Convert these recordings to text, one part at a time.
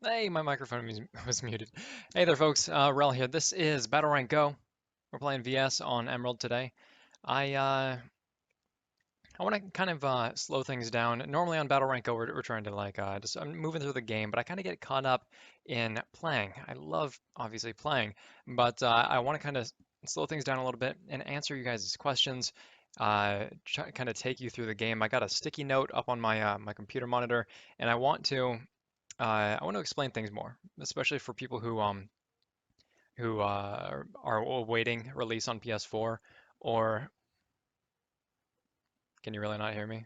Hey, my microphone was muted. Hey there, folks. Rel here. This is Battle Rank Go. We're playing VS on Emerald today. I want to kind of slow things down. Normally on Battle Rank Go, we're trying to like just I'm moving through the game, but I kind of get caught up in playing. I love obviously playing, but I want to kind of slow things down a little bit and answer you guys' questions. Kind of take you through the game. I got a sticky note up on my computer monitor, and I want to explain things more, especially for people who are awaiting release on PS4. Or can you really not hear me?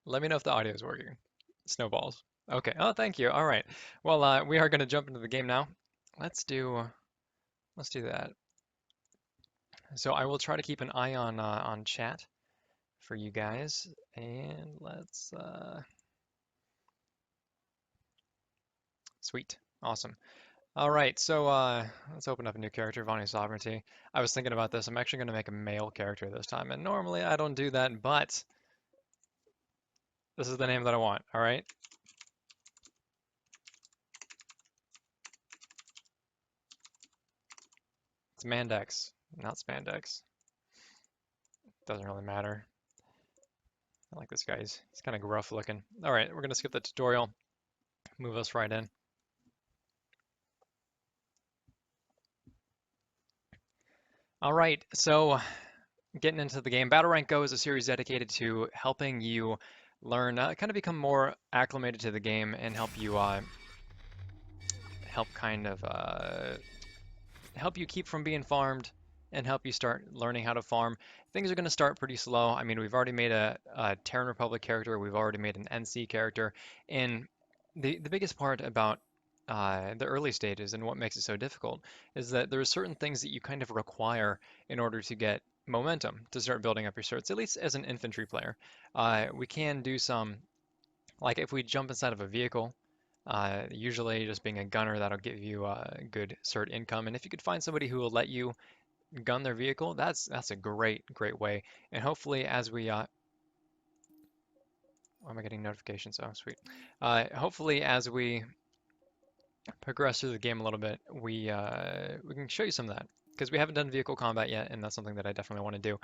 Let me know if the audio is working. Snowballs. Okay. Oh, thank you. All right. Well, we are going to jump into the game now. Let's do let's do that. So I will try to keep an eye on chat for you guys, and let's sweet, awesome. All right, so let's open up a new character, Vonnie Sovereignty. I was thinking about this. I'm actually going to make a male character this time, and normally I don't do that, but this is the name that I want. All right, it's Mandex, not Spandex. Doesn't really matter. I like this guy. He's kind of gruff looking. All right, we're going to skip the tutorial, move us right in. All right, so getting into the game, Battle Rank Go is a series dedicated to helping you learn, kind of become more acclimated to the game and help you help kind of help you keep from being farmed and help you start learning how to farm. Things are going to start pretty slow. I mean, we've already made a Terran Republic character, we've already made an NC character, and the biggest part about the early stages and what makes it so difficult is that there are certain things that you kind of require in order to get momentum to start building up your certs, at least as an infantry player. We can do some, like if we jump inside of a vehicle, usually just being a gunner, that'll give you good cert income. And if you could find somebody who will let you gun their vehicle, that's a great way. And hopefully as we why am I getting notifications? Oh, sweet. Hopefully as we progress through the game a little bit, we can show you some of that because we haven't done vehicle combat yet, and that's something that I definitely want to do.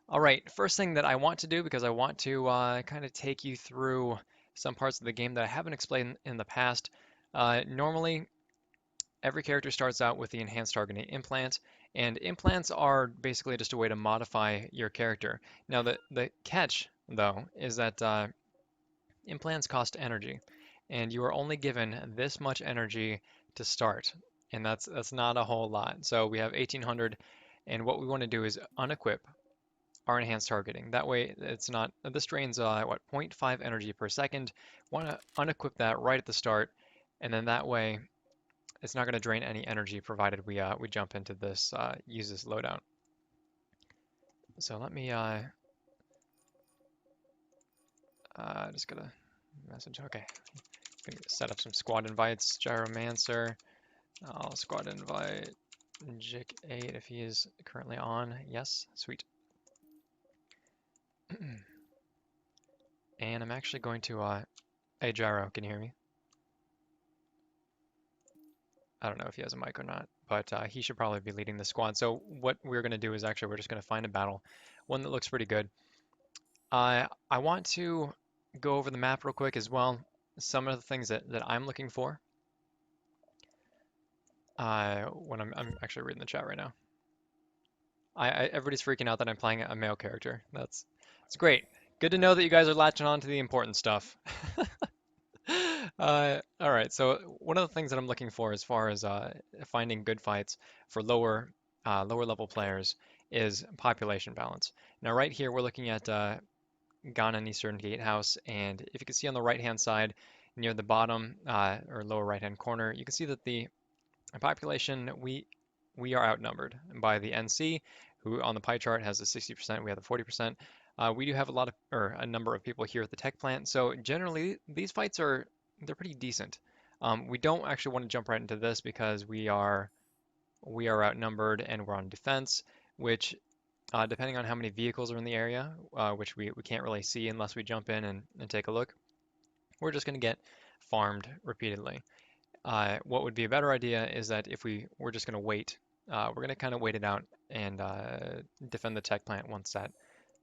All right, first thing that I want to do, because I want to kind of take you through some parts of the game that I haven't explained in the past. Normally, every character starts out with the enhanced targeting implant, and implants are basically just a way to modify your character. Now, the catch, though, is that implants cost energy, and you are only given this much energy to start, and that's not a whole lot. So we have 1800, and what we want to do is unequip our enhanced targeting. That way, it's not, this drains what, zero point 0.5 energy per second. Want to unequip that right at the start, and then that way, it's not going to drain any energy provided we jump into this use this loadout. So let me just get a message. Okay, gonna set up some squad invites. Gyromancer. I'll squad invite Jik8 if he is currently on. Yes, sweet. And I'm actually going to hey Gyro, can you hear me? I don't know if he has a mic or not, but he should probably be leading the squad. So what we're going to do is actually we're just going to find a battle, one that looks pretty good. I want to go over the map real quick as well. Some of the things that I'm looking for when I'm actually reading the chat right now. Everybody's freaking out that I'm playing a male character. It's great. Good to know that you guys are latching on to the important stuff. All right, so one of the things that I'm looking for as far as finding good fights for lower level players is population balance. Now, right here, we're looking at Ghana and Eastern Gatehouse, and if you can see on the right-hand side, near the bottom or lower right-hand corner, you can see that the population we are outnumbered by the NC, who on the pie chart has the 60%, we have the 40%. We do have a lot of, or a number of people here at the tech plant, so generally these fights they're pretty decent. We don't actually want to jump right into this because we are outnumbered and we're on defense, which depending on how many vehicles are in the area, which we can't really see unless we jump in and take a look, we're just going to get farmed repeatedly. What would be a better idea is that if we're just going to wait, we're going to kind of wait it out and defend the tech plant once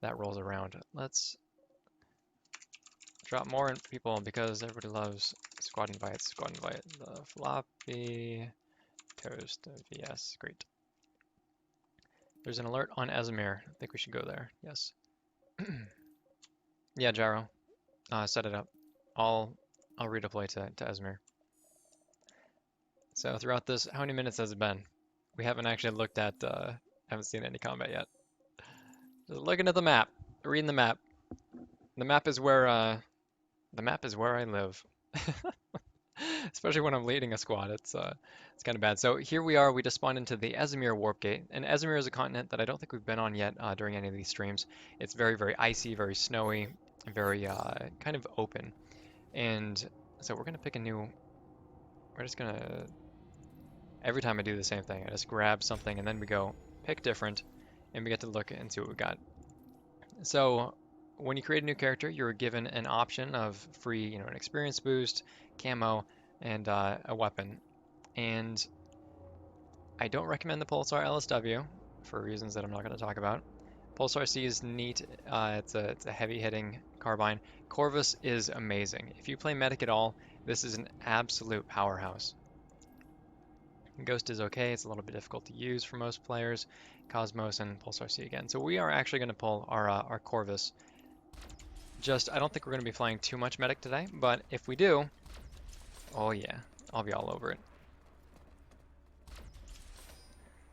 that rolls around. Let's drop more people because everybody loves squad invites. Squad invite the floppy toast VS. Great. There's an alert on Azimir. I think we should go there. Yes. Yeah, Gyro. Set it up. I'll redeploy to Azimir. So throughout this, how many minutes has it been? We haven't actually looked at, haven't seen any combat yet. Just looking at the map, reading the map. The map is where I live. Especially when I'm leading a squad, it's kind of bad. So here we are. We just spawned into the Azimir warp gate, and Azimir is a continent that I don't think we've been on yet during any of these streams. It's very, very icy, very snowy, very kind of open. And so we're gonna pick a new. We're just gonna. Every time I do the same thing, I just grab something and then we go pick different, and we get to look and see what we got. So when you create a new character, you're given an option of free, an experience boost, camo, and a weapon. And I don't recommend the Pulsar LSW for reasons that I'm not going to talk about. Pulsar C is neat. It's a heavy-hitting carbine. Corvus is amazing. If you play medic at all, this is an absolute powerhouse. Ghost is okay. It's a little bit difficult to use for most players. Cosmos and Pulsar C again. So we are actually going to pull our Corvus. I don't think we're going to be flying too much medic today, but if we do, oh yeah, I'll be all over it.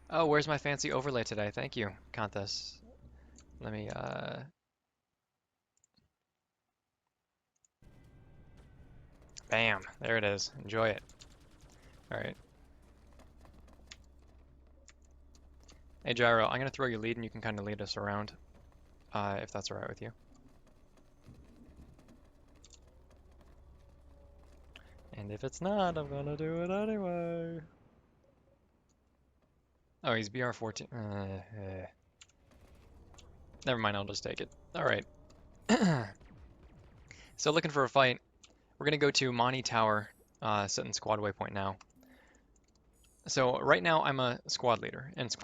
Oh, where's my fancy overlay today? Thank you, Conthus. Let me, bam, there it is. Enjoy it. All right. Hey, Gyro, I'm going to throw you lead and you can kind of lead us around, if that's all right with you. And if it's not, I'm gonna do it anyway. Oh, he's BR14. Never mind, I'll just take it. Alright. So looking for a fight. We're gonna go to Monty Tower, set in squad waypoint now. So right now I'm a squad leader, and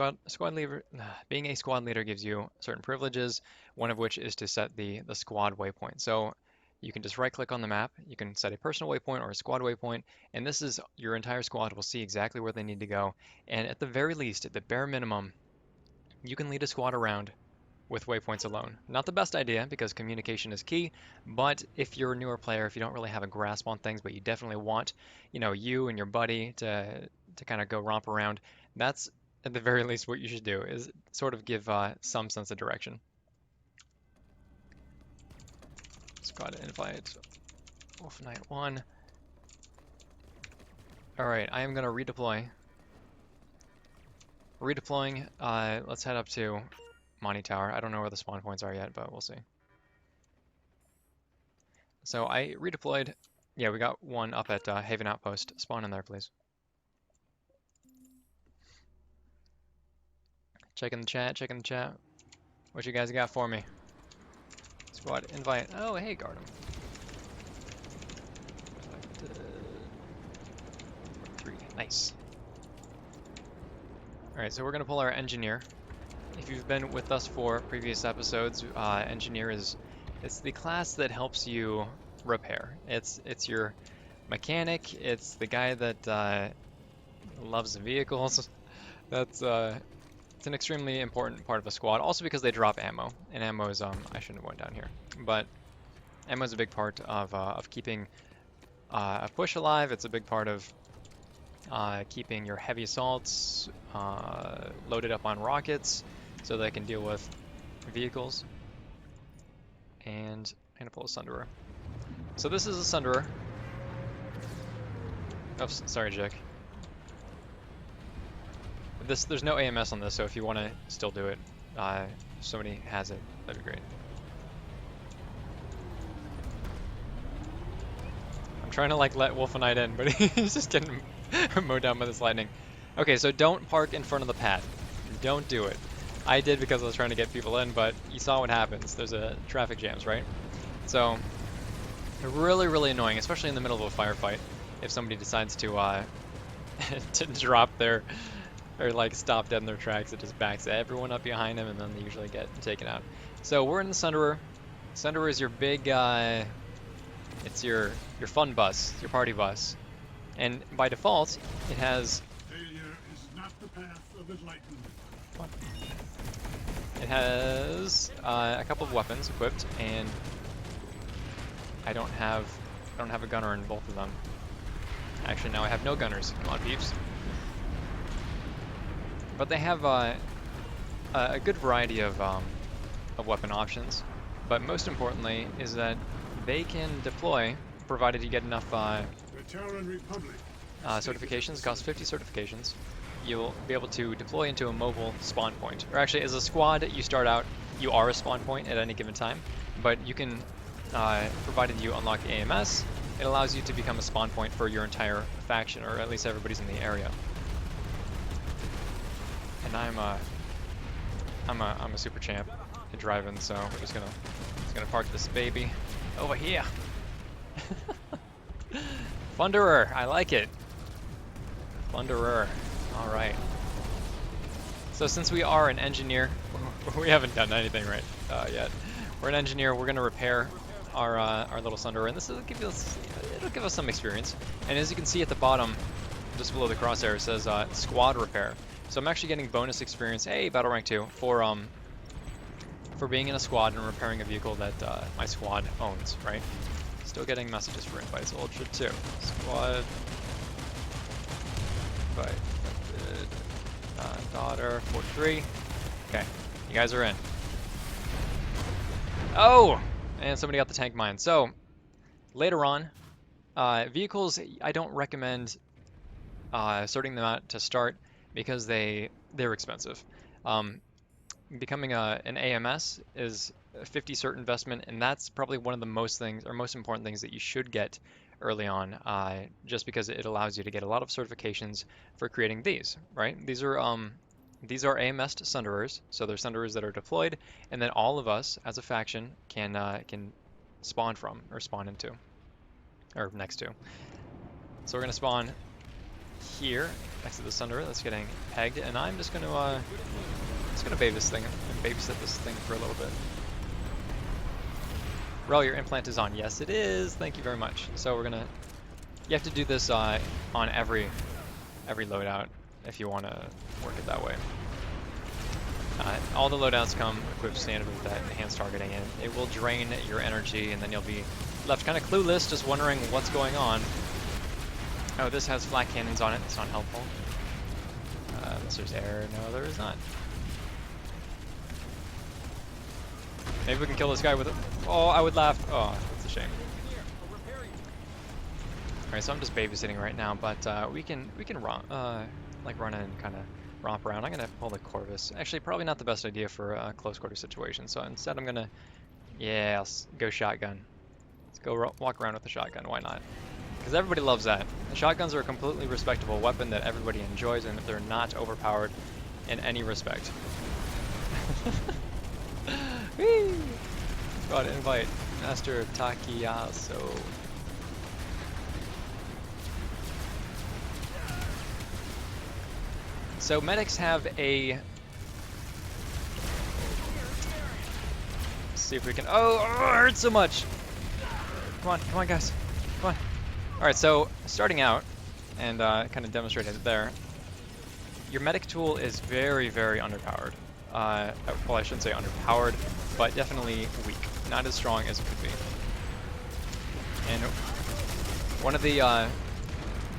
being a squad leader gives you certain privileges, one of which is to set the squad waypoint. So you can just right click on the map, you can set a personal waypoint or a squad waypoint, and this is your entire squad will see exactly where they need to go. And at the very least, at the bare minimum, you can lead a squad around with waypoints alone. Not the best idea because communication is key, but if you're a newer player, if you don't really have a grasp on things, but you definitely want, you and your buddy to kind of go romp around, that's at the very least what you should do, is sort of give some sense of direction. Squad invite, Wolf Knight 1. Alright, I am going to redeploy. Redeploying, let's head up to Monty Tower. I don't know where the spawn points are yet, but we'll see. So I redeployed. Yeah, we got one up at Haven Outpost. Spawn in there, please. Checking the chat. What you guys got for me? Squad invite. Oh, hey, Gardem. Nice. Alright, so we're going to pull our engineer. If you've been with us for previous episodes, engineer it's the class that helps you repair. It's your mechanic. It's the guy that loves vehicles. It's an extremely important part of a squad. Also because they drop ammo, and ammo is I shouldn't have went down here, but ammo is a big part of keeping a push alive. It's a big part of keeping your heavy assaults loaded up on rockets so they can deal with vehicles. And I'm gonna pull a Sunderer. So this is a Sunderer. Oh, sorry, Jack. There's no AMS on this, so if you want to still do it, if somebody has it, that'd be great. I'm trying to let Wolf Knight in, but he's just getting mowed down by this lightning. Okay, so don't park in front of the pad. Don't do it. I did because I was trying to get people in, but you saw what happens. There's a traffic jams, right? So Really, really annoying, especially in the middle of a firefight, if somebody decides to to drop their or like stop dead in their tracks. It just backs everyone up behind them, and then they usually get taken out. So we're in the Sunderer. Sunderer is your big, it's your fun bus, your party bus, and by default, it has. Failure is not the path of enlightenment. It has a couple of weapons equipped, and I don't have a gunner in both of them. Actually, now I have no gunners. Come on, peeps. But they have a good variety of weapon options. But most importantly is that they can deploy, provided you get enough certifications. It costs 50 certifications. You'll be able to deploy into a mobile spawn point. Or actually, as a squad, you start out, you are a spawn point at any given time. But you can, provided you unlock AMS, it allows you to become a spawn point for your entire faction, or at least everybody's in the area. And I'm a super champ at driving, so we're just gonna park this baby over here. Thunderer, I like it. Thunderer, all right. So since we are an engineer, we haven't done anything right yet. We're an engineer. We're gonna repair our little Thunderer, and it'll give us some experience. And as you can see at the bottom, just below the crosshair, it says squad repair. So I'm actually getting bonus experience, hey, battle rank 2, for being in a squad and repairing a vehicle that my squad owns, right? Still getting messages for invites, Ultra 2, squad, invite, daughter, 43, okay, you guys are in. Oh, and somebody got the tank mine. So later on, vehicles, I don't recommend sorting them out to start because they're expensive. Becoming an AMS is a 50 cert investment, and that's probably one of the most important things that you should get early on, just because it allows you to get a lot of certifications for creating these, right? These are AMS Sunderers, so they're Sunderers that are deployed, and then all of us as a faction can spawn from or spawn into or next to. So we're gonna spawn here next to the Sunderer that's getting pegged, and I'm just gonna babysit this thing for a little bit. Wrel, your implant is on. Yes, it is. Thank you very much. So you have to do this on every loadout if you want to work it that way. All the loadouts come equipped standard with that enhanced targeting, and it will drain your energy, and then you'll be left kind of clueless, just wondering what's going on. Oh, this has flak cannons on it. That's not helpful. Unless there's air. No, there is not. Maybe we can kill this guy with it. Oh, I would laugh. Oh, that's a shame. Alright, so I'm just babysitting right now, but we can run in and kind of romp around. I'm gonna pull the Corvus. Actually, probably not the best idea for a close quarter situation. So instead, I'm gonna, yeah, let's go shotgun. Let's go walk around with the shotgun. Why not? Because everybody loves that. The shotguns are a completely respectable weapon that everybody enjoys, and they're not overpowered in any respect. Whee! Got to invite Master Takiyaso. So medics have a. Let's see if we can. Oh, it hurts so much. Come on, guys, come on. All right, so starting out, and kind of demonstrated it there. Your medic tool is very, very underpowered. Well, I shouldn't say underpowered, but definitely weak. Not as strong as it could be. And one of the,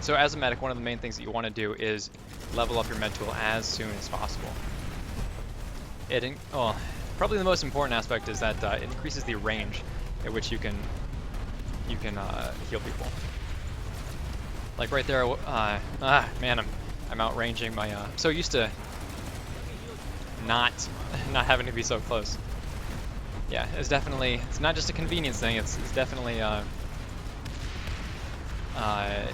so as a medic, one of the main things that you want to do is level up your med tool as soon as possible. Probably the most important aspect is that it increases the range at which you can heal people. Like right there, man, I'm outranging my. I'm so used to not having to be so close. Yeah, it's not just a convenience thing. It's definitely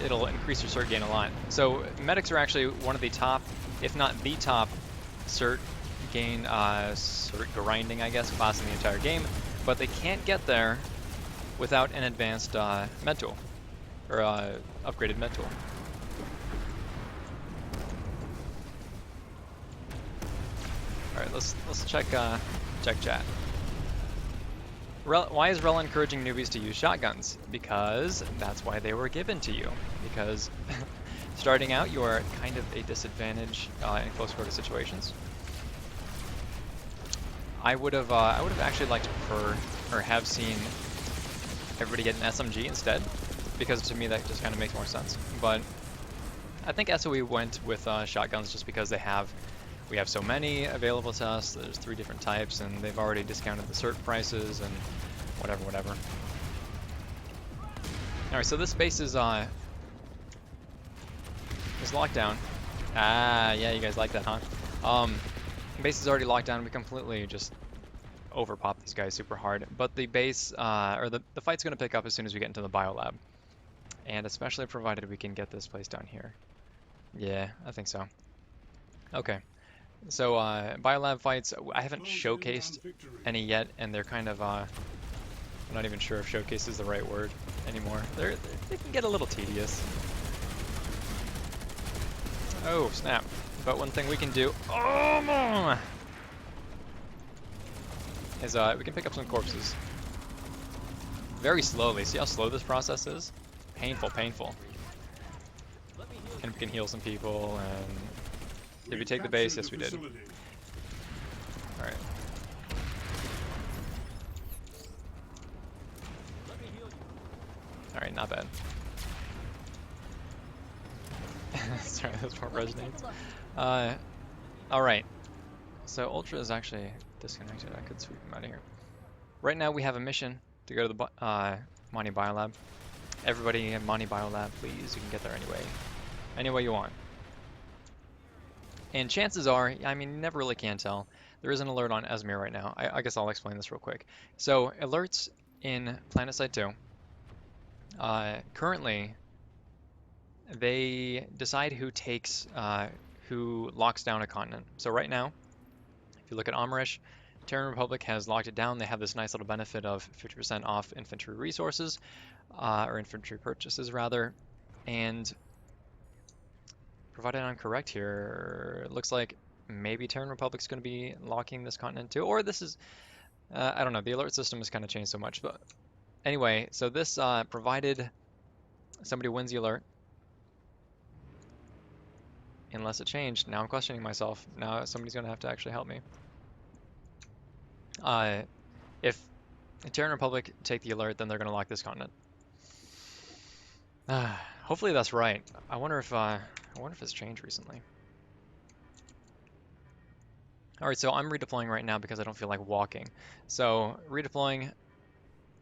it'll increase your cert gain a lot. So medics are actually one of the top, if not the top, cert gain cert grinding, I guess, class in the entire game. But they can't get there without an advanced med tool or upgraded med tool. All right, let's check chat. Why is Wrel encouraging newbies to use shotguns? Because that's why they were given to you. Because starting out, you are at kind of a disadvantage in close quarter situations. I would have actually liked to prefer or have seen everybody get an SMG instead, because to me that just kind of makes more sense. But I think SOE went with shotguns just because we have so many available to us. There's 3 different types, and they've already discounted the cert prices and whatever. All right, so this base is locked down. Ah, yeah, you guys like that, huh? Base is already locked down. We completely just overpop these guys super hard. But the base, or the fight's gonna pick up as soon as we get into the Biolab, and especially provided we can get this place down here. Yeah, I think so. Okay. So, Biolab fights, I haven't showcased any yet, and they're kind of, I'm not even sure if showcase is the right word anymore. They can get a little tedious. Oh, snap. But one thing we can do, is we can pick up some corpses. Very slowly. See how slow this process is? Painful. And we can heal some people, and did we take the base? Yes, we did. Alright. Alright, not bad. Sorry, that's what resonates. Alright. So Ultra is actually disconnected. I could sweep him out of here. Right now we have a mission to go to the Monty Biolab. Everybody in Monty Biolab, please. You can get there any way you want. And chances are, I mean, you never really can tell. There is an alert on Esmir right now. I guess I'll explain this real quick. So, alerts in PlanetSide 2. Currently, they decide who locks down a continent. So right now, if you look at Omrish, Terran Republic has locked it down. They have this nice little benefit of 50% off infantry resources, or infantry purchases rather, and provided I'm correct here, it looks like maybe Terran Republic's going to be locking this continent too, or this is, I don't know, the alert system has kind of changed so much, but anyway, so this, provided somebody wins the alert, unless it changed, now I'm questioning myself, now somebody's going to have to actually help me. If the Terran Republic take the alert, then they're going to lock this continent. Hopefully that's right. I wonder if it's changed recently. All right, so I'm redeploying right now because I don't feel like walking. So redeploying,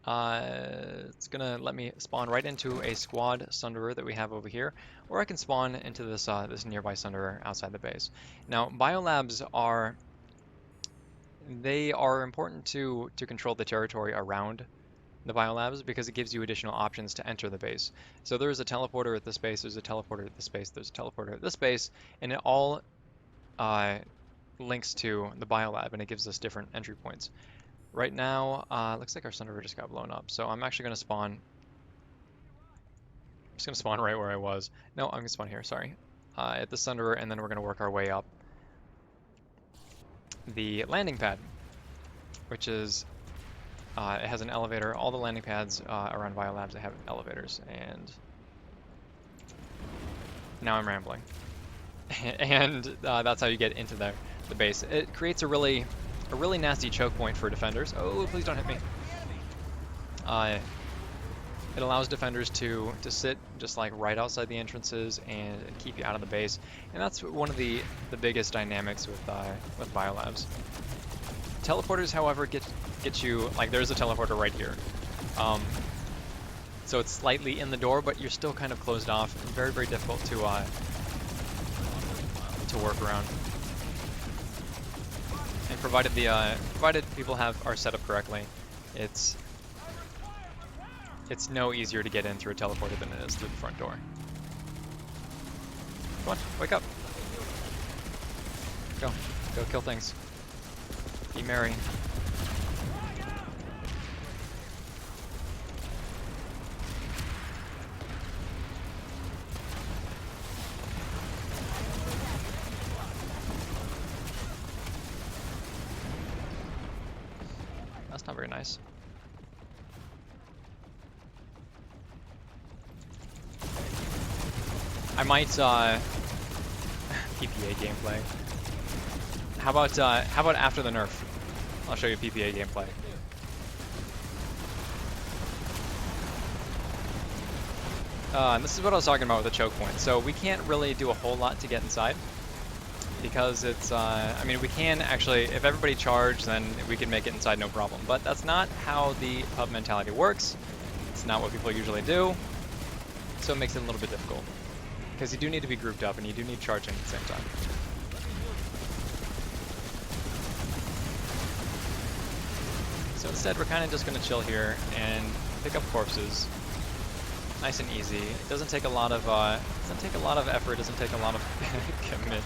it's gonna let me spawn right into a squad sunderer that we have over here, or I can spawn into this this nearby sunderer outside the base. Now, biolabs are important to control the territory around the biolabs because it gives you additional options to enter the base. So there's a teleporter at this base, there's a teleporter at this base, there's a teleporter at this base, and it all links to the biolab, and it gives us different entry points. Right now, looks like our sunderer just got blown up, so I'm actually going to spawn. I'm just going to spawn right where I was. No, I'm going to spawn here, sorry. At the sunderer, and then we're going to work our way up the landing pad, which is it has an elevator. All the landing pads around biolabs, they have elevators, and now I'm rambling. And that's how you get into the base. It creates a really nasty choke point for defenders. Oh, please don't hit me. It allows defenders to sit just like right outside the entrances and keep you out of the base, and that's one of the biggest dynamics with biolabs. Teleporters, however, get you, like, there's a teleporter right here. So it's slightly in the door, but you're still kind of closed off. Very, very difficult to work around. And provided people are set up correctly, it's no easier to get in through a teleporter than it is through the front door. Come on, wake up. Go kill things. Be merry. That's not very nice. I might PPA gameplay. How about after the nerf? I'll show you PPA gameplay. And this is what I was talking about with the choke point. So we can't really do a whole lot to get inside because it's, I mean, we can actually, if everybody charged, then we can make it inside no problem. But that's not how the pub mentality works. It's not what people usually do. So it makes it a little bit difficult. Because you do need to be grouped up and you do need charging at the same time. So instead we're kind of just going to chill here and pick up corpses. Nice and easy. It doesn't take a lot of effort, doesn't take a lot of commitment.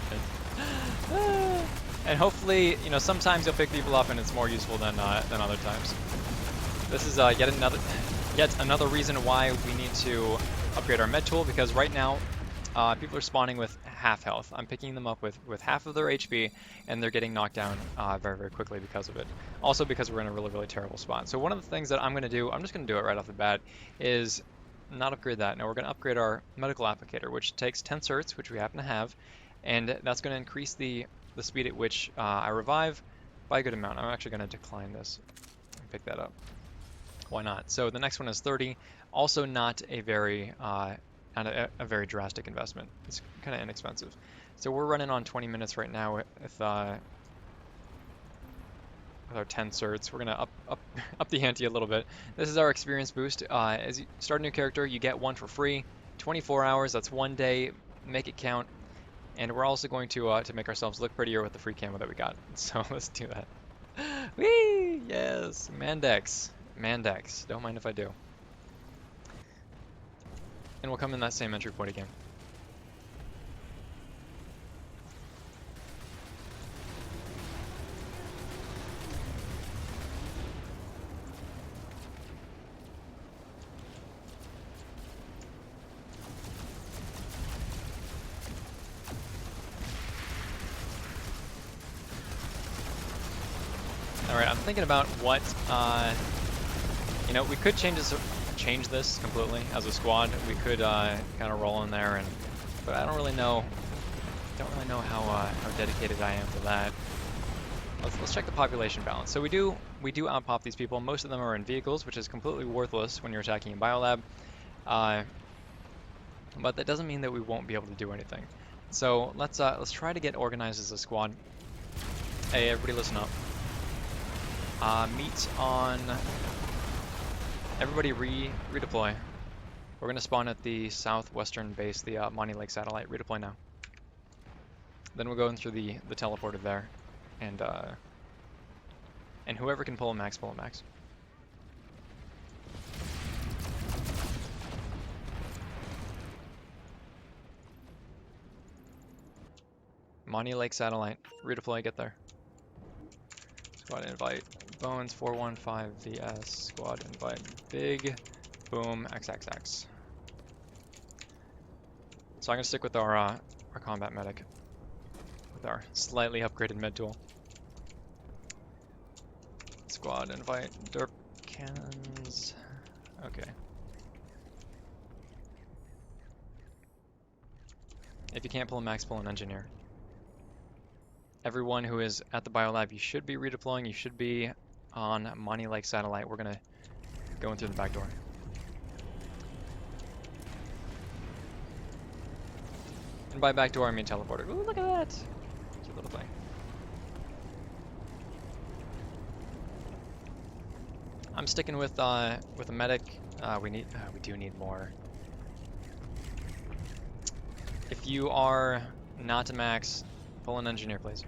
And hopefully, you know, sometimes you'll pick people up and it's more useful than other times. This is yet another reason why we need to upgrade our med tool, because right now people are spawning with half health. I'm picking them up with half of their HP, and they're getting knocked down very, very quickly because of it. Also because we're in a really, really terrible spot. So one of the things that I'm going to do, I'm just going to do it right off the bat, is not upgrade that. No, we're going to upgrade our medical applicator, which takes 10 certs, which we happen to have, and that's going to increase the speed at which I revive by a good amount. I'm actually going to decline this and pick that up. Why not? So the next one is 30. Also not a very very drastic investment. It's kind of inexpensive. So we're running on 20 minutes right now with our 10 certs. We're gonna up the ante a little bit. This is our experience boost. As you start a new character, you get one for free. 24 hours. That's 1 day. Make it count. And we're also going to make ourselves look prettier with the free camo that we got. So let's do that. Whee! Yes, Mandex. Mandex. Don't mind if I do. And we'll come in that same entry point again. Alright, I'm thinking about what, you know, we could change this completely as a squad. We could kind of roll in there, but I don't really know how dedicated I am to that. Let's check the population balance. So we do outpop these people. Most of them are in vehicles, which is completely worthless when you're attacking a biolab. But that doesn't mean that we won't be able to do anything. So let's try to get organized as a squad. Hey, everybody, listen up. Meet on. Everybody redeploy. We're gonna spawn at the southwestern base, the Monty Lake satellite. Redeploy now. Then we'll go in through the teleporter there, and whoever can pull a max, pull a max. Monty Lake satellite. Redeploy. Get there. Squad invite. Bones 415 VS. Squad invite. Big boom XXX. So I'm gonna stick with our combat medic with our slightly upgraded med tool. Squad invite. Derp cannons. Okay. If you can't pull a max, pull an engineer. Everyone who is at the Biolab, you should be redeploying. You should be on Monty Lake satellite. We're gonna go in through the back door. And by back door, I mean teleporter. Ooh, look at that! Cute little thing. I'm sticking with a medic. We do need more. If you are not to max, pull an engineer, please.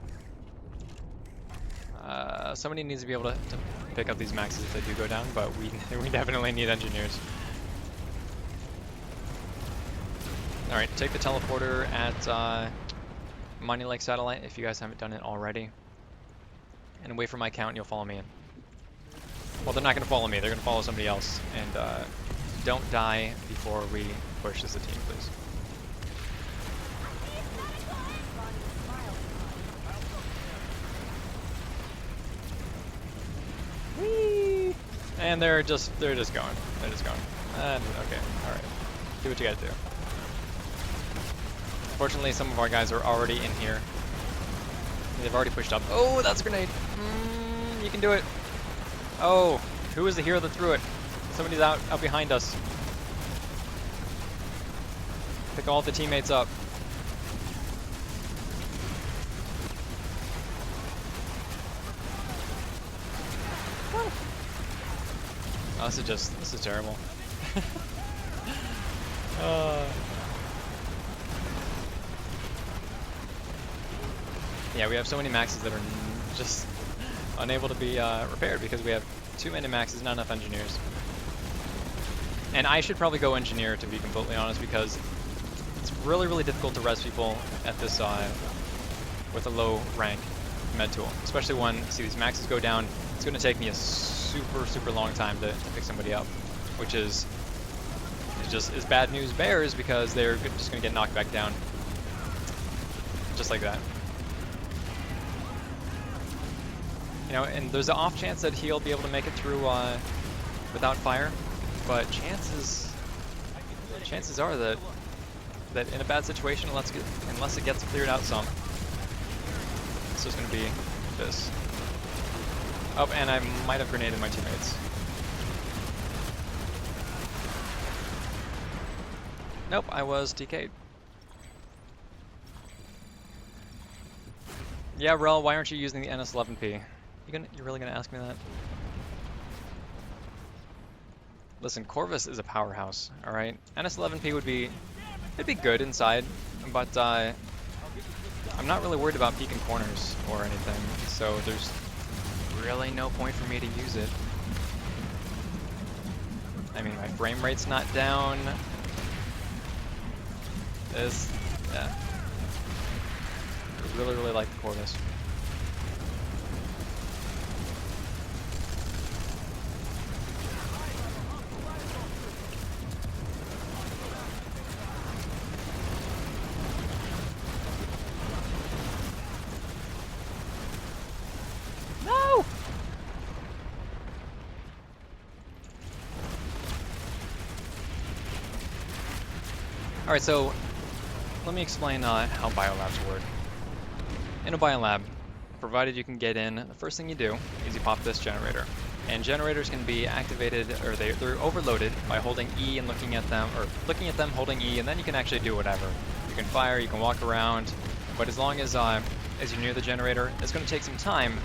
Somebody needs to be able to pick up these maxes if they do go down, but we definitely need engineers. Alright, take the teleporter at Monty Lake satellite if you guys haven't done it already. And wait for my count and you'll follow me in. Well, they're not going to follow me, they're going to follow somebody else. And don't die before we push as a team, please. Whee! And they're just going. They're just going. Okay, all right. Do what you gotta do. Fortunately, some of our guys are already in here. They've already pushed up. Oh, that's a grenade. You can do it. Oh, who was the hero that threw it? Somebody's out behind us. Pick all the teammates up. Oh, this is terrible. Yeah, we have so many maxes that are just unable to be repaired because we have too many maxes, not enough engineers. And I should probably go engineer, to be completely honest, because it's really, really difficult to res people at this with a low rank med tool, especially when see these maxes go down. It's going to take me a super, super long time to pick somebody up, which is bad news bears because they're just going to get knocked back down, just like that. You know, and there's an off chance that he'll be able to make it through without fire, but chances are that in a bad situation, unless it gets cleared out some, it's just going to be this. Oh, and I might have grenaded my teammates. Nope, I was TK'd. Yeah, Wrel, why aren't you using the NS11P? You're really gonna ask me that? Listen, Corvus is a powerhouse, alright? NS11P would be good inside, but I'm not really worried about peeking corners or anything, so there's really no point for me to use it. I mean, my frame rate's not down. Yeah. I really, really like the Corvus. No! Alright, so let me explain how biolabs work. In a biolab, provided you can get in, the first thing you do is you pop this generator. And generators can be activated, or they're overloaded by holding E and looking at them, holding E, and then you can actually do whatever. You can fire, you can walk around, but as long as you're near the generator, it's going to take some time,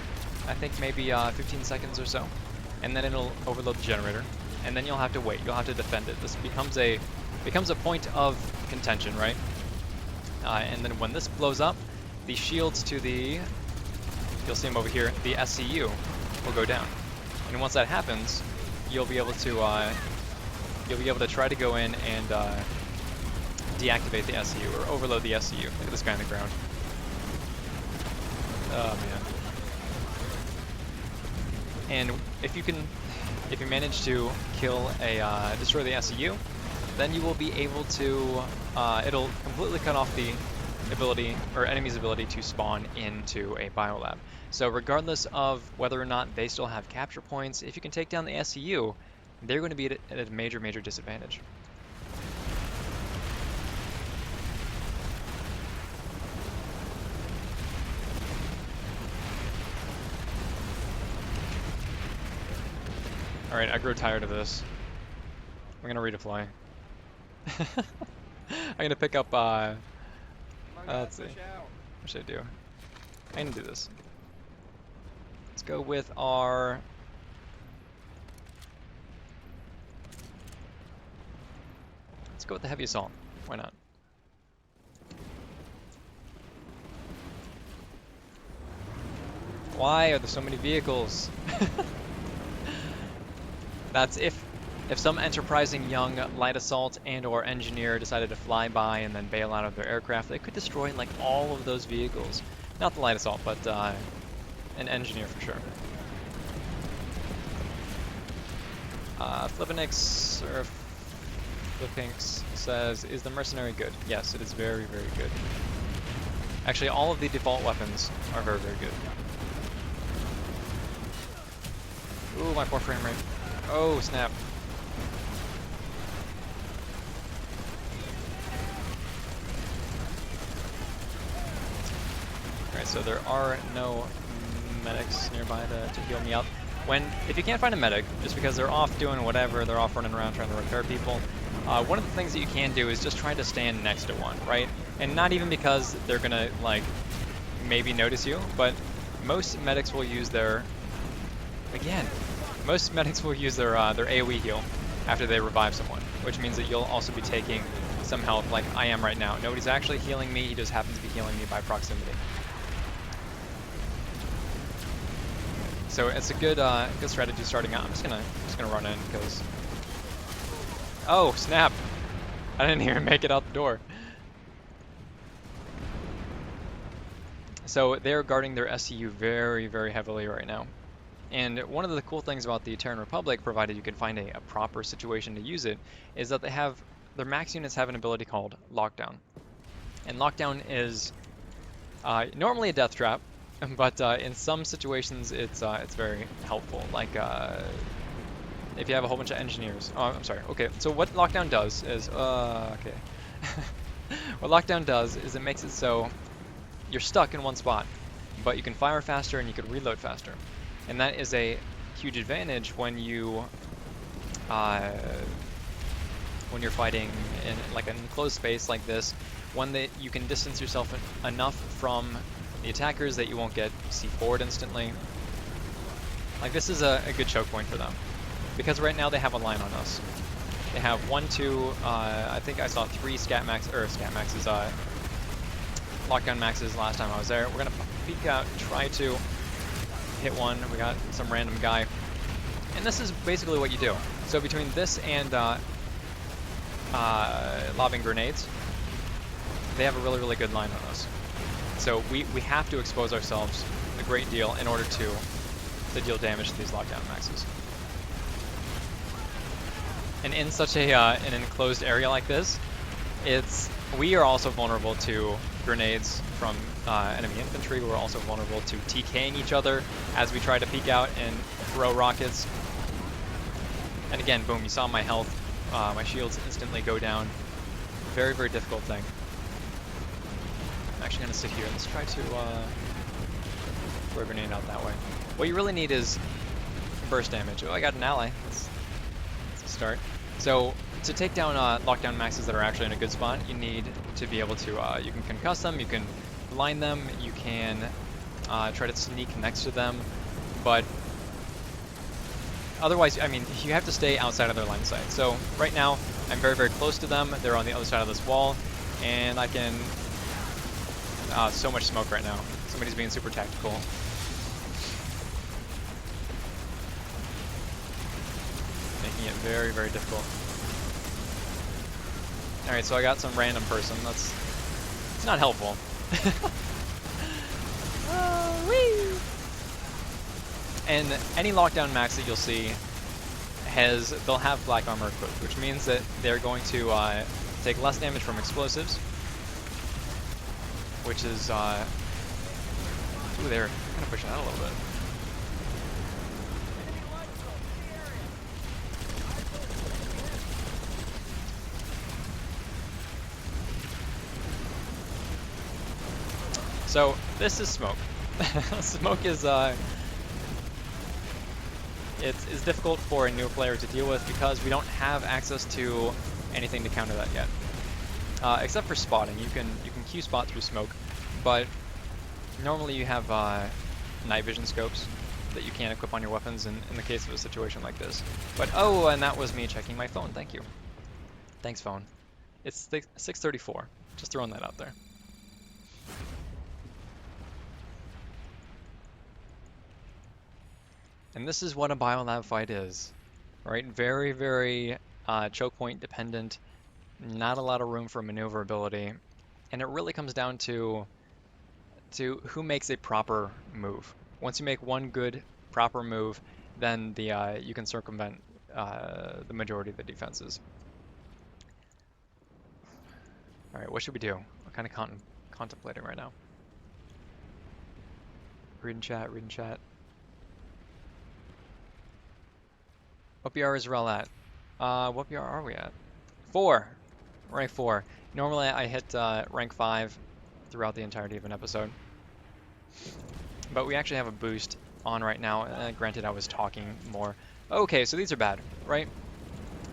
I think maybe 15 seconds or so, and then it'll overload the generator, and then you'll have to wait, you'll have to defend it. This becomes a point of contention, right? And then when this blows up, the shields to you'll see them over here, the SCU will go down. And once that happens, you'll be able to try to go in and deactivate the SCU or overload the SCU. Look at this guy on the ground. Oh man. And if you manage to destroy the SCU, then you will be able to, it'll completely cut off the ability, or enemy's ability to spawn into a biolab. So regardless of whether or not they still have capture points, if you can take down the SCU, they're going to be at a major, major disadvantage. Alright, I grew tired of this. I'm gonna redeploy. I'm gonna pick up, let's see. What should I do? I'm gonna do this. Let's go with our... Let's go with the heavy assault. Why not? Why are there so many vehicles? That's if some enterprising young light assault and or engineer decided to fly by and then bail out of their aircraft, they could destroy like all of those vehicles. Not the light assault, but an engineer for sure. Flippinix or Flippinx says, is the mercenary good? Yes, it is very, very good. Actually, all of the default weapons are very, very good. Ooh, my poor frame rate. Oh, snap. Alright, so there are no medics nearby to heal me up. If you can't find a medic, just because they're off doing whatever, they're off running around trying to repair people, one of the things that you can do is just try to stand next to one, right? And not even because they're gonna, like, maybe notice you, but most medics will use their, again, most medics will use their AoE heal after they revive someone, which means that you'll also be taking some health like I am right now. Nobody's actually healing me, he just happens to be healing me by proximity. So it's a good good strategy starting out. I'm just gonna run in because, oh snap! I didn't even make it out the door. So they're guarding their SCU very, very heavily right now. And one of the cool things about the Terran Republic, provided you can find a proper situation to use it, is that their max units have an ability called Lockdown. And Lockdown is normally a death trap, but in some situations it's very helpful. Like if you have a whole bunch of engineers. Oh, I'm sorry. Okay, so what Lockdown does is okay. What Lockdown does is it makes it so you're stuck in one spot, but you can fire faster and you can reload faster, and that is a huge advantage when you're fighting in like an enclosed space like this, one that you can distance yourself enough from the attackers that you won't get C4'd instantly. Like this is a good choke point for them, because right now they have a line on us. They have 1, 2, I think I saw 3 lockdown maxes last time I was there. We're gonna peek out, try to hit one. We got some random guy. And this is basically what you do. So between this and lobbing grenades, they have a really, really good line on us. So we have to expose ourselves a great deal in order to deal damage to these lockdown maxes. And in such an enclosed area like this, we are also vulnerable to grenades from enemy infantry. We're also vulnerable to TKing each other as we try to peek out and throw rockets. And again, boom, you saw my health. My shields instantly go down. Very, very difficult thing. I'm actually going to sit here. Let's try to throw a grenade out that way. What you really need is burst damage. Oh, I got an ally. Let's start. So to take down lockdown maxes that are actually in a good spot, you need to be able to, you can concuss them, you can blind them, you can try to sneak next to them, but otherwise, I mean, you have to stay outside of their line of sight. So right now, I'm very, very close to them. They're on the other side of this wall, and I can, so much smoke right now. Somebody's being super tactical. Making it very, very difficult. Alright, so I got some random person. It's not helpful. Whee! And any lockdown max that you'll see they'll have black armor equipped, which means that they're going to take less damage from explosives, which is ooh, they're kind of pushing out a little bit. So this is smoke. Smoke is it's difficult for a new player to deal with because we don't have access to anything to counter that yet, except for spotting. You can Q spot through smoke, but normally you have night vision scopes that you can't equip on your weapons in the case of a situation like this. But oh, and that was me checking my phone. Thank you. Thanks, phone. It's 6:34. Just throwing that out there. And this is what a Biolab fight is, right? Very, very choke point dependent, not a lot of room for maneuverability, and it really comes down to who makes a proper move. Once you make one good, proper move, then you can circumvent the majority of the defenses. All right, what should we do? I'm kind of contemplating right now. Reading chat, reading chat. What BR is Wrel at? What BR are we at? 4. Rank 4. Normally I hit rank 5 throughout the entirety of an episode. But we actually have a boost on right now. Granted, I was talking more. Okay, so these are bad, right?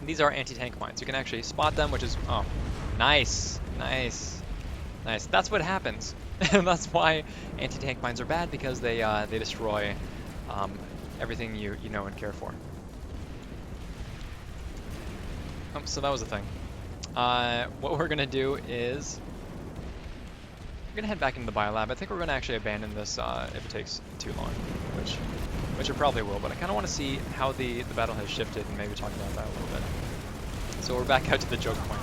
These are anti-tank mines. You can actually spot them, which is... Oh, nice. Nice. Nice. That's what happens. That's why anti-tank mines are bad, because they destroy everything you know and care for. So that was the thing. What we're gonna do is we're gonna head back into the Biolab. I think we're gonna actually abandon this if it takes too long, which it probably will. But I kind of want to see how the battle has shifted and maybe talk about that a little bit. So we're back out to the joke point.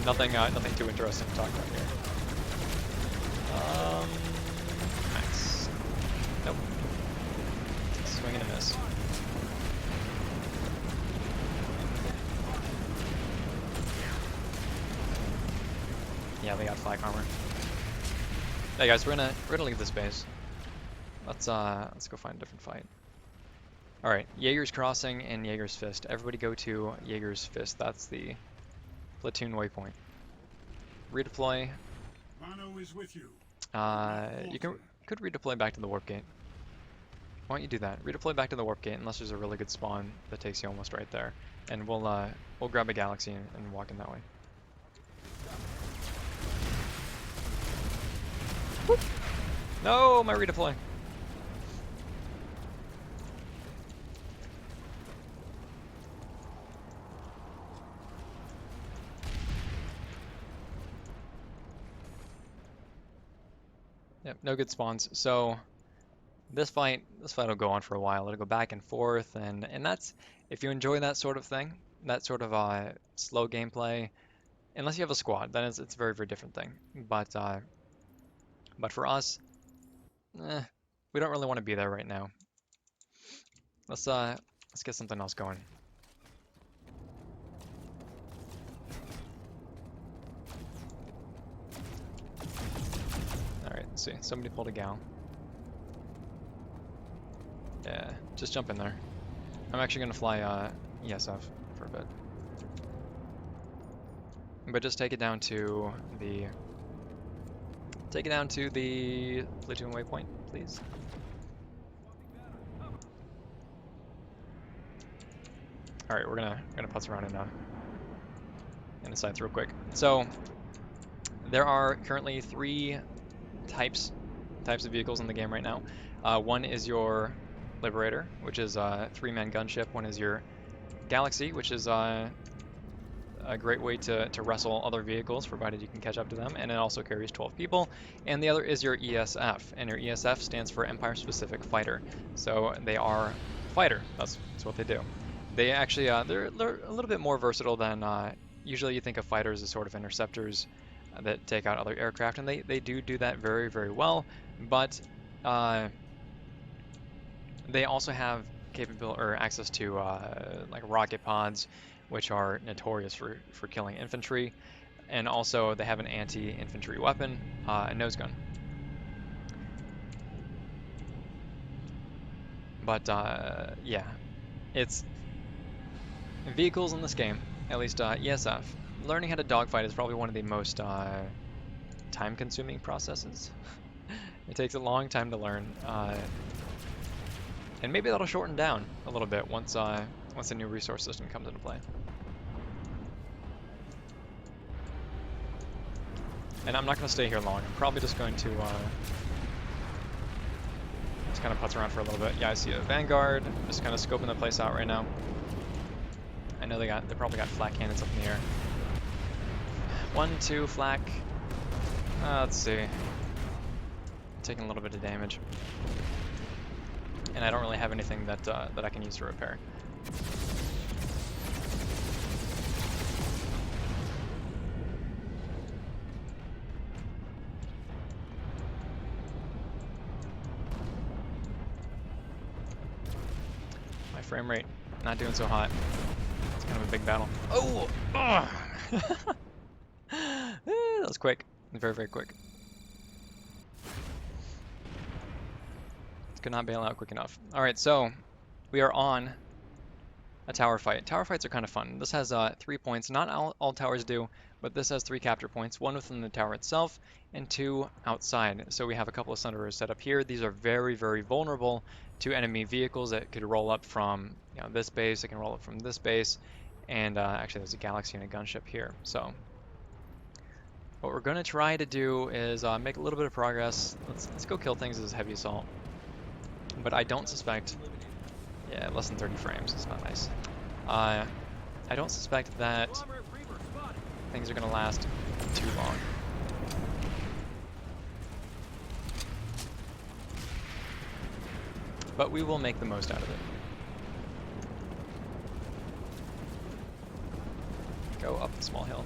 Nothing too interesting to talk about here. Nice. Nope. Swing and a miss. Yeah, they got flak armor. Hey guys, we're gonna leave this base. Let's go find a different fight. All right, Jaeger's Crossing and Jaeger's Fist. Everybody go to Jaeger's Fist. That's the platoon waypoint. Redeploy. Vano is with you. You could redeploy back to the warp gate. Why don't you do that? Redeploy back to the warp gate unless there's a really good spawn that takes you almost right there, and we'll grab a galaxy and walk in that way. Whoop. No, my redeploy. Yep, no good spawns. So this fight will go on for a while. It'll go back and forth, and that's, if you enjoy that sort of thing, that sort of slow gameplay, unless you have a squad, then it's a very, very different thing. But for us, we don't really want to be there right now. Let's get something else going. All right, let's see. Somebody pulled a gal. Yeah, just jump in there. I'm actually gonna fly ESF for a bit. But just take it down to the platoon waypoint, please. All right, we're gonna putz around in the sites real quick. So there are currently 3 types of vehicles in the game right now. One is your Liberator, which is a 3-man gunship. One is your Galaxy, which is a great way to wrestle other vehicles, provided you can catch up to them, and it also carries 12 people. And the other is your ESF, and your ESF stands for Empire Specific Fighter. So they are fighter. That's what they do. They actually they're a little bit more versatile than usually you think of fighters as sort of interceptors that take out other aircraft, and they do that very, very well. But they also have capability or access to like rocket pods, which are notorious for killing infantry, and also they have an anti-infantry weapon, a nose gun. But yeah, it's vehicles in this game, at least ESF. Learning how to dogfight is probably one of the most time-consuming processes. It takes a long time to learn, and maybe that'll shorten down a little bit once a new resource system comes into play. And I'm not going to stay here long. I'm probably just going to just kind of putz around for a little bit. Yeah, I see a Vanguard. I'm just kind of scoping the place out right now. I know they probably got flak cannons up in the air. 1, 2 flak. Let's see. Taking a little bit of damage, and I don't really have anything that I can use to repair. My frame rate not doing so hot. It's kind of a big battle. Oh! That was quick. Very, very quick. Could not bail out quick enough. All right, so we are on a tower fight. Tower fights are kind of fun. This has 3 points. Not all towers do, but this has 3 capture points. One within the tower itself, and 2 outside. So we have a couple of Sunderers set up here. These are very, very vulnerable to enemy vehicles that could roll up from this base. They can roll up from this base, and actually there's a Galaxy and a gunship here. So what we're going to try to do is make a little bit of progress. Let's go kill things as heavy assault. But I don't suspect. Yeah, less than 30 frames. It's not nice. I don't suspect that things are going to last too long. But we will make the most out of it. Go up the small hill.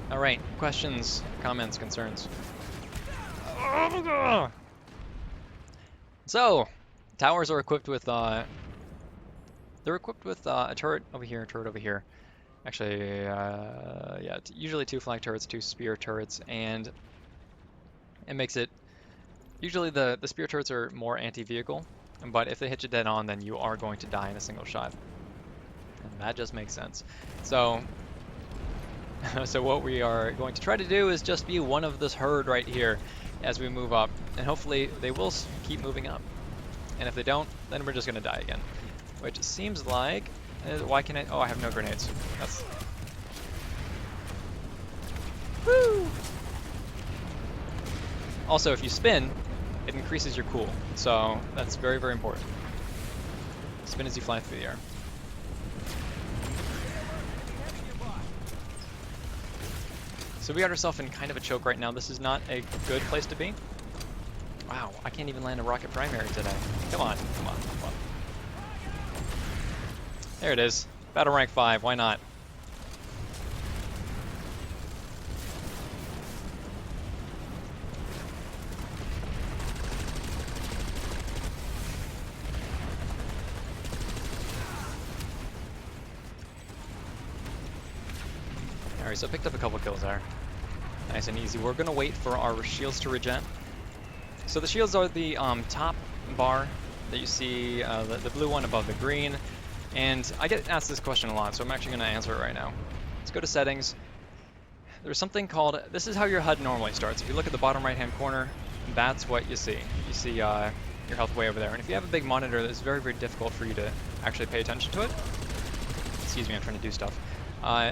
All right, questions, comments, concerns. So, towers are equipped with a turret over here, a turret over here. Actually, yeah, usually 2 flag turrets, 2 spear turrets, and it makes it. Usually the spear turrets are more anti-vehicle, but if they hit you dead on, then you are going to die in a single shot, and that just makes sense. So. So what we are going to try to do is just be one of this herd right here as we move up, and hopefully they will keep moving up. And if they don't, then we're just going to die again. Which seems like... why can I... Oh, I have no grenades. That's... Woo! Also, if you spin, it increases your cool. So that's very, very important. Spin as you fly through the air. So we got ourselves in kind of a choke right now. This is not a good place to be. Wow, I can't even land a rocket primary today. Come on, come on, come on. There it is. Battle rank 5, why not? Alright, so I picked up a couple kills there. Nice and easy. We're going to wait for our shields to regen. So the shields are the top bar that you see, the blue one above the green. And I get asked this question a lot, so I'm actually going to answer it right now. Let's go to settings. There's something called, this is how your HUD normally starts. If you look at the bottom right hand corner, that's what you see. You see your health way over there. And if you have a big monitor, it's very, very difficult for you to actually pay attention to it. Excuse me, I'm trying to do stuff.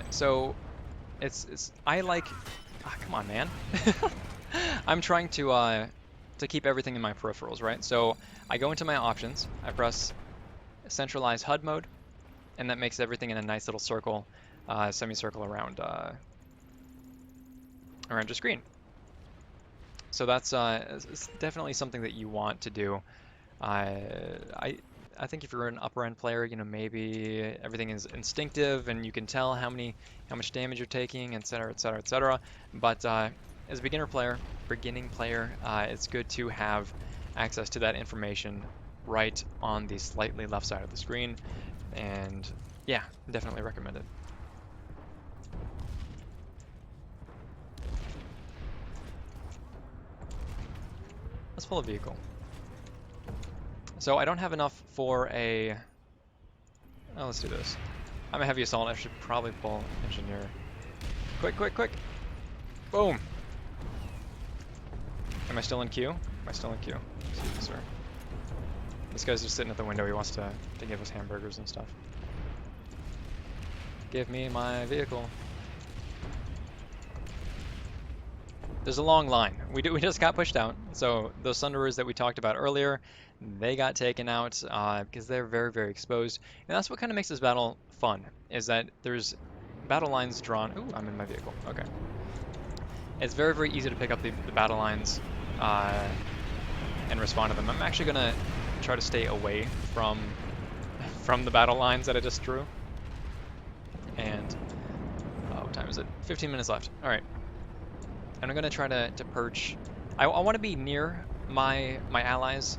So I like, come on, man. I'm trying to keep everything in my peripherals, right? So I go into my options, I press centralize HUD mode, and that makes everything in a nice little circle, semicircle around your screen. So that's it's definitely something that you want to do. I think if you're an upper end player, you know, maybe everything is instinctive and you can tell how much damage you're taking, etc., etc., etc. But as a beginning player, it's good to have access to that information right on the slightly left side of the screen, and yeah, definitely recommend it. Let's pull a vehicle. So I don't have enough for a... Oh, let's do this. I'm a heavy assault. I should probably pull engineer. Quick, quick, quick! Boom! Am I still in queue? Am I still in queue? Excuse me, sir. This guy's just sitting at the window. He wants to give us hamburgers and stuff. Give me my vehicle. There's a long line. We just got pushed out. So those Sunderers that we talked about earlier, they got taken out because they're very, very exposed. And that's what kind of makes this battle fun, is that there's battle lines drawn. Ooh, I'm in my vehicle. Okay. It's very, very easy to pick up the battle lines and respond to them. I'm actually going to try to stay away from the battle lines that I just drew. And what time is it? 15 minutes left. All right. And I'm going to try to perch. I want to be near my allies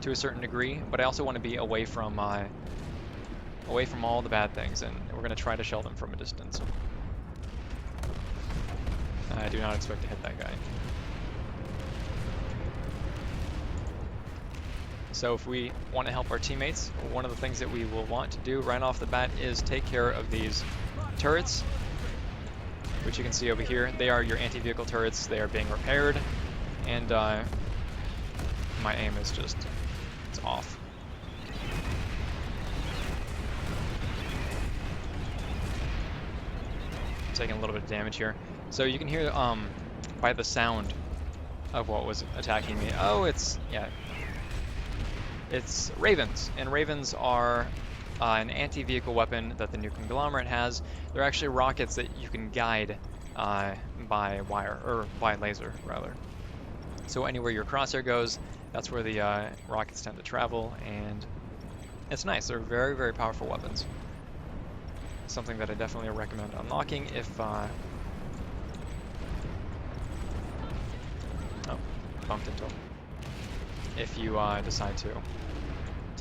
to a certain degree, but I also want to be away from all the bad things, and we're going to try to shell them from a distance. I do not expect to hit that guy. So if we want to help our teammates, one of the things that we will want to do right off the bat is take care of these turrets, which you can see over here. They are your anti-vehicle turrets. They are being repaired, and my aim is just, it's off. Taking a little bit of damage here. So you can hear by the sound of what was attacking me. Oh, it's ravens, and ravens are an anti-vehicle weapon that the new conglomerate has. They're actually rockets that you can guide by wire, or by laser rather. So anywhere your crosshair goes, that's where the rockets tend to travel, and it's nice. They're very, very powerful weapons. Something that I definitely recommend unlocking if oh, bumped into him. If you decide to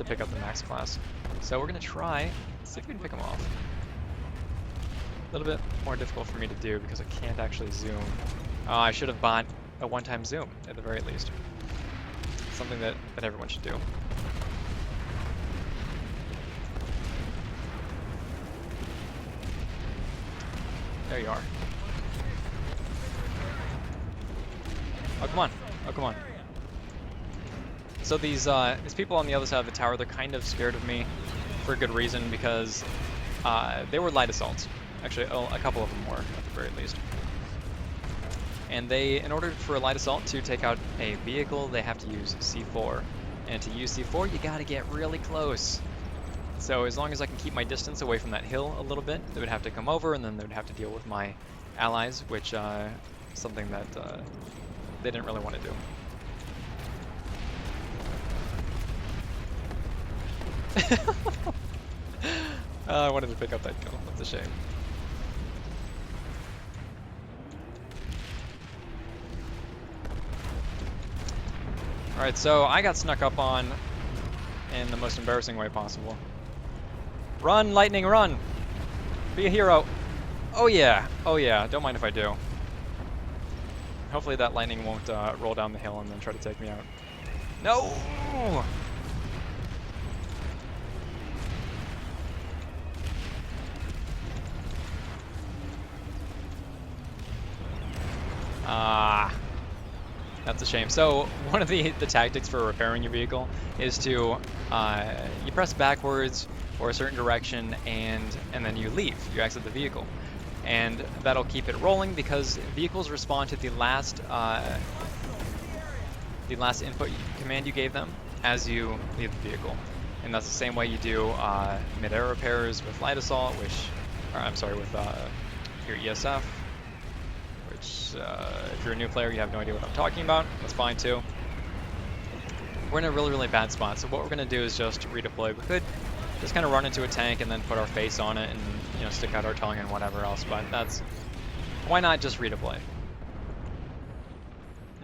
pick up the max class. So we're gonna try, see if we can pick him off. A little bit more difficult for me to do because I can't actually zoom. I should have bought a one-time zoom at the very least. Something that everyone should do. There you are. Oh, come on. Oh, come on. So these people on the other side of the tower, they're kind of scared of me for a good reason, because they were light assaults. Actually, a couple of them were, at the very least. And they, in order for a light assault to take out a vehicle, they have to use C4. And to use C4, you gotta get really close. So as long as I can keep my distance away from that hill a little bit, they would have to come over, and then they would have to deal with my allies, which something that they didn't really want to do. I wanted to pick up that kill. That's a shame. Alright, so I got snuck up on in the most embarrassing way possible. Run, lightning, run! Be a hero! Oh yeah, oh yeah, don't mind if I do. Hopefully that lightning won't roll down the hill and then try to take me out. No! That's a shame. So one of the tactics for repairing your vehicle is to you press backwards or a certain direction, and then you leave. You exit the vehicle, and that'll keep it rolling because vehicles respond to the last input command you gave them as you leave the vehicle, and that's the same way you do mid-air repairs with light assault, with your ESF. If you're a new player, you have no idea what I'm talking about. That's fine too. We're in a really, really bad spot, so what we're going to do is just redeploy. We could just kind of run into a tank and then put our face on it and stick out our tongue and whatever else, but why not just redeploy?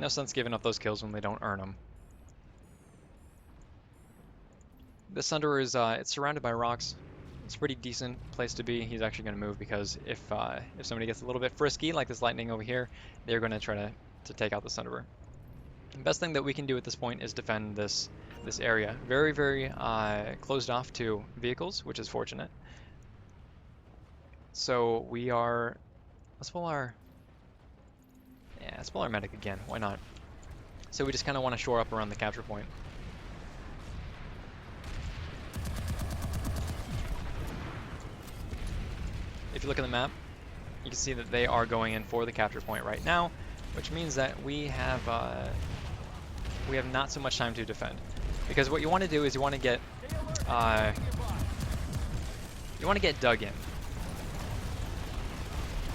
No sense giving up those kills when they don't earn them. This Sunderer is it's surrounded by rocks. It's a pretty decent place to be. He's actually going to move because if somebody gets a little bit frisky, like this lightning over here, they're going to try to take out the Sunderer. The best thing that we can do at this point is defend this area. Very, very closed off to vehicles, which is fortunate. So we are... let's pull our medic again. Why not? So we just kind of want to shore up around the capture point. If you look at the map, you can see that they are going in for the capture point right now, which means that we have not so much time to defend. Because what you want to do is you want to get dug in.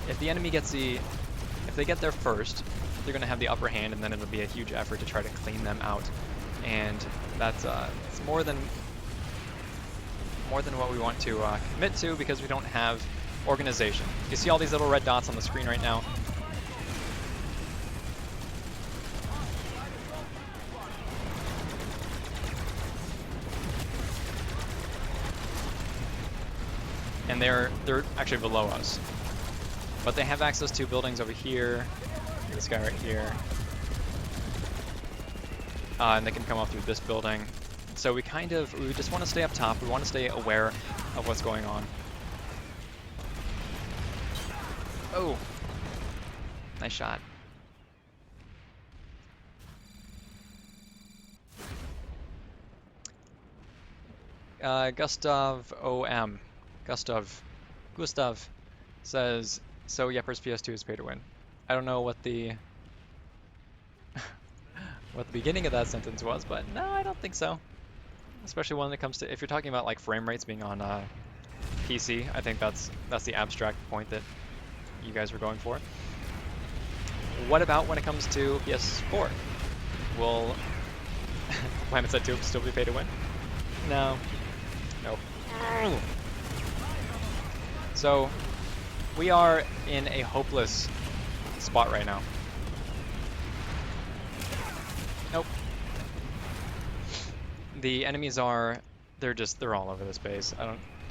If the enemy if they get there first, they're going to have the upper hand, and then it'll be a huge effort to try to clean them out. And that's it's more than what we want to commit to, because we don't have organization. You see all these little red dots on the screen right now? And they're actually below us. But they have access to buildings over here, this guy right here, and they can come up through this building. So we just want to stay up top. We want to stay aware of what's going on. Oh, nice shot. Gustav says, so Yepper's PS2 is pay to win. I don't know what the what the beginning of that sentence was, but no, I don't think so. Especially when it comes to, if you're talking about like frame rates being on PC, I think that's the abstract point that you guys were going for. What about when it comes to PS4? Will PlanetSide 2 still be pay to win? No. Nope. So we are in a hopeless spot right now. Nope. The enemies they're all over this base.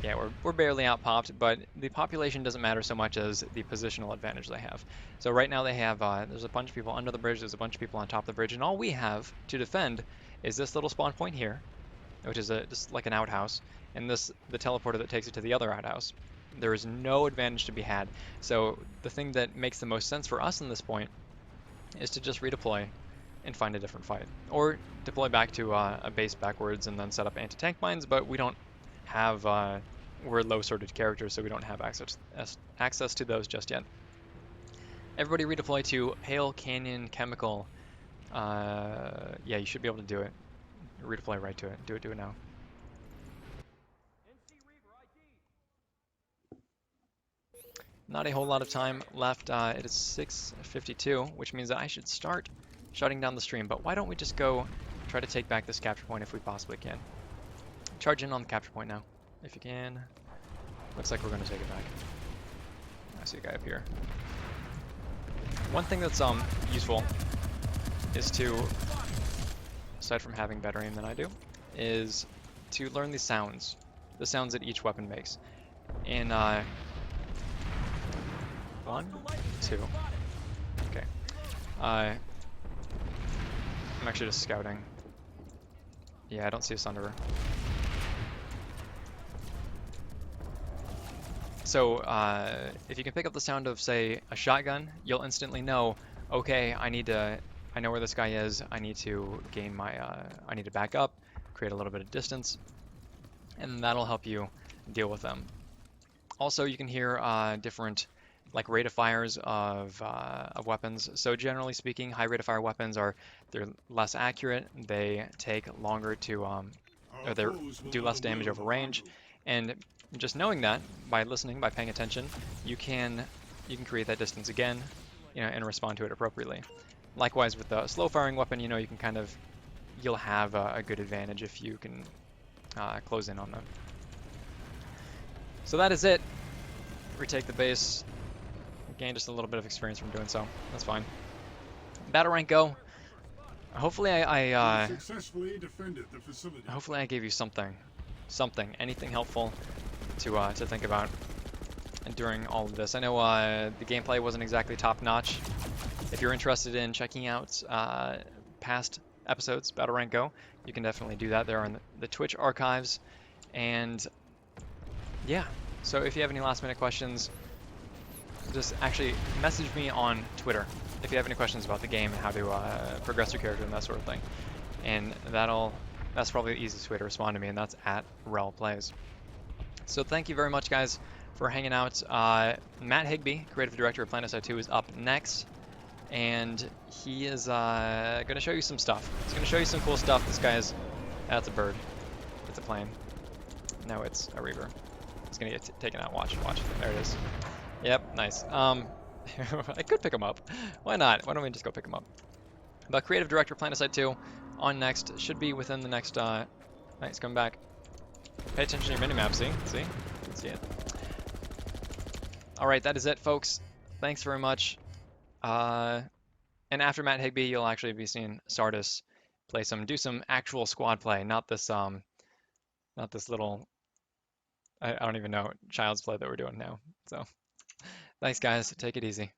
Yeah, we're barely out popped, but the population doesn't matter so much as the positional advantage they have. So right now they have, there's a bunch of people under the bridge, there's a bunch of people on top of the bridge, and all we have to defend is this little spawn point here, which is just like an outhouse, and the teleporter that takes it to the other outhouse. There is no advantage to be had. So the thing that makes the most sense for us in this point is to just redeploy and find a different fight. Or deploy back to a base backwards and then set up anti-tank mines, but we don't have, we're low-sorted characters, so we don't have access to those just yet. Everybody redeploy to Pale Canyon Chemical. Yeah, you should be able to do it. Redeploy right to it. Do it now. Not a whole lot of time left. It is 6:52, which means that I should start shutting down the stream. But why don't we just go try to take back this capture point if we possibly can. Charge in on the capture point now, if you can. Looks like we're going to take it back. I see a guy up here. One thing that's useful is to, aside from having better aim than I do, is to learn the sounds that each weapon makes. In 1, 2. Okay. I'm actually just scouting. Yeah, I don't see a Sunderer. So if you can pick up the sound of, say, a shotgun, you'll instantly know, okay, I know where this guy is. I need to gain my, I need to back up, create a little bit of distance, and that'll help you deal with them. Also, you can hear different, like, rate of fires of weapons. So generally speaking, high rate of fire weapons they're less accurate. They take longer to, or they do less damage over range, and just knowing that, by listening, by paying attention, you can create that distance again, and respond to it appropriately. Likewise with the slow firing weapon, you can you'll have a good advantage if you can close in on them. So that is it. Retake the base. Gain just a little bit of experience from doing so. That's fine. Battle rank go. Hopefully I successfully defended the facility. Hopefully I gave you something, anything helpful to think about during all of this. I know the gameplay wasn't exactly top notch. If you're interested in checking out past episodes, Battle Rank Go, you can definitely do that. They're on the Twitch archives. And yeah, so if you have any last minute questions, just actually message me on Twitter if you have any questions about the game and how to progress your character and that sort of thing. And that's probably the easiest way to respond to me, and that's at Wrel Plays. So thank you very much, guys, for hanging out. Matt Higbee, creative director of PlanetSide 2, is up next, and he is going to show you some stuff. He's going to show you some cool stuff. This guy is, that's a bird. It's a plane. No, it's a reaver. It's going to get taken out. Watch. There it is. Yep, nice. I could pick him up. Why not? Why don't we just go pick him up? But creative director of PlanetSide 2 on next. Should be within the next... Nice, coming back. Pay attention to your minimap, see? You can see it. Alright, that is it, folks. Thanks very much. And after Matt Higbee, you'll actually be seeing Sardis do some actual squad play, not this little, I don't even know, child's play that we're doing now. So, Thanks, guys. Take it easy.